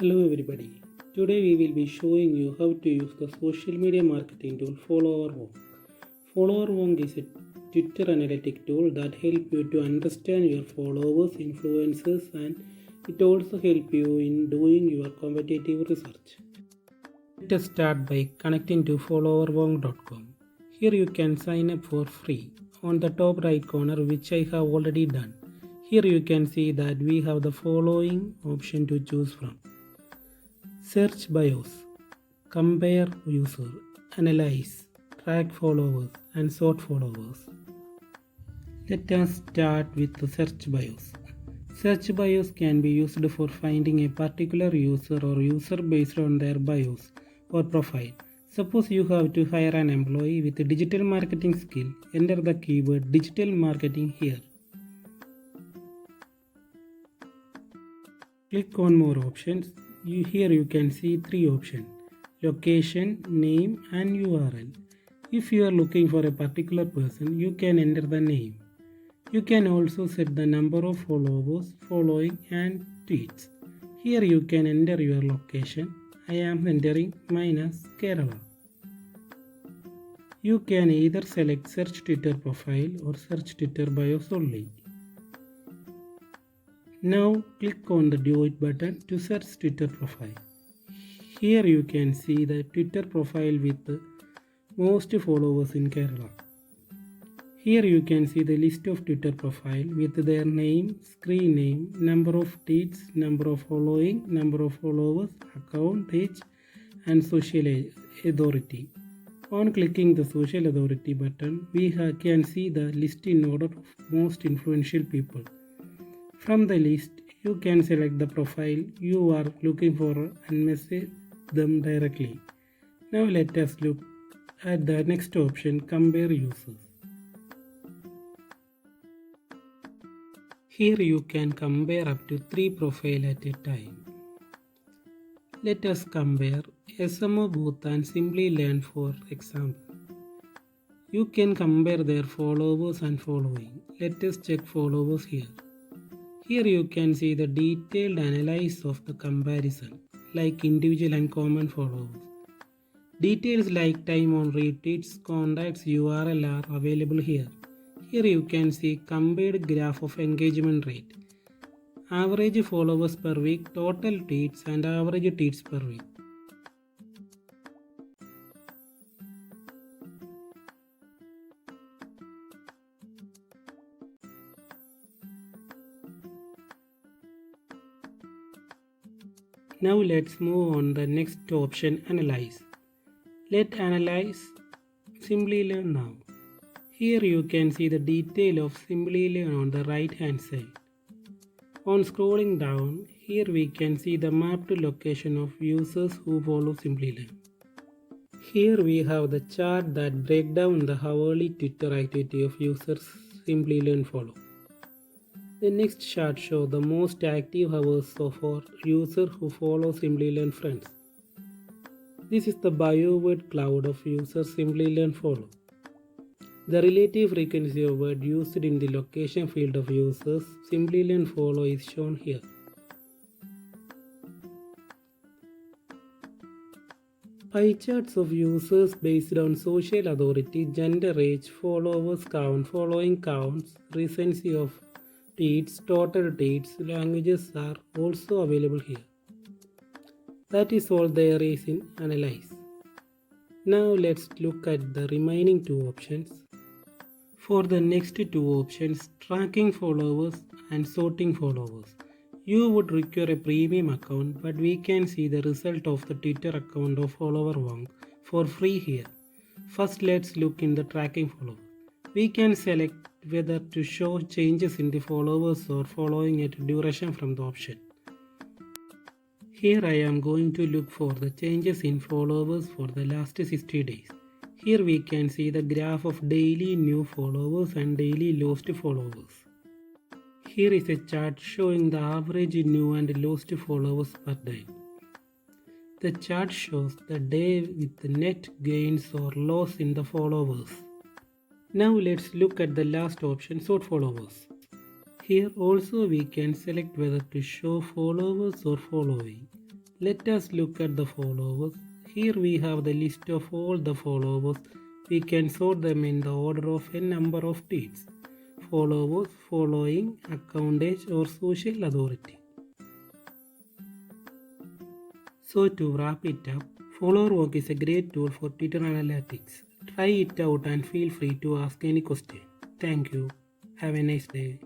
Hello everybody. Today we will be showing you how to use the social media marketing tool FollowerWonk. FollowerWonk is a Twitter analytic tool that helps you to understand your followers, influencers, and it also helps you in doing your competitive research. Let us start by connecting to followerwonk.com. Here you can sign up for free on the top right corner, which I have already done. Here you can see that we have the following option to choose from. Search bios, compare user, analyze, track followers, and sort followers. Let us start with the search bios. Search bios can be used for finding a particular user or user based on their bios or profile. Suppose you have to hire an employee with a digital marketing skill. Enter the keyword digital marketing here. Click on more options. Here you can see three options: location, name, and URL. If you are looking for a particular person, you can enter the name. You can also set the number of followers, following, and tweets. Here you can enter your location. I am entering mine as Kerala. You can either select search Twitter profile or search Twitter bios only. Now click on the Do It button to search Twitter profile. Here you can see the Twitter profile with the most followers in Kerala. Here you can see the list of Twitter profile with their name, screen name, number of tweets, number of following, number of followers, account, age, and social authority. On clicking the social authority button, we can see the list in order of most influential people. From the list, you can select the profile you are looking for and message them directly. Now let us look at the next option, compare users. Here you can compare up to 3 profiles at a time. Let us compare SMO Booth and Simply Learn for example. You can compare their followers and following. Let us check followers here. Here you can see the detailed analysis of the comparison, like individual and common followers. Details like time on retweets, contacts, URL are available here. Here you can see compared graph of engagement rate, average followers per week, total tweets, and average tweets per week. Now let's move on the next option, analyze. Let analyze Simply Learn now. Here you can see the detail of Simply Learn on the right hand side. On scrolling down, here we can see the mapped location of users who follow Simply Learn. Here we have the chart that breaks down the hourly Twitter activity of users Simply Learn follow. The next chart shows the most active hours for users who follow Simply Learn friends. This is the bio word cloud of users Simply Learn follow. The relative frequency of word used in the location field of users Simply Learn follow is shown here. Pie charts of users based on social authority, gender, age, followers count, following counts, recency of tweets, total tweets, languages are also available here. That is all there is in Analyze. Now let's look at the remaining two options. For the next two options, tracking followers and sorting followers, you would require a premium account, but we can see the result of the Twitter account of FollowerWonk for free here. First, let's look in the tracking followers. We can select whether to show changes in the followers or following at duration from the option. Here I am going to look for the changes in followers for the last 60 days. Here we can see the graph of daily new followers and daily lost followers. Here is a chart showing the average new and lost followers per day. The chart shows the day with the net gains or loss in the followers. Now let's look at the last option, sort followers. Here also we can select whether to show followers or following. Let us look at the followers. Here we have the list of all the followers. We can sort them in the order of a number of tweets. Followers, following, account age or social authority. So to wrap it up, Follower Work is a great tool for Twitter analytics. Try it out and feel free to ask any question. Thank you. Have a nice day.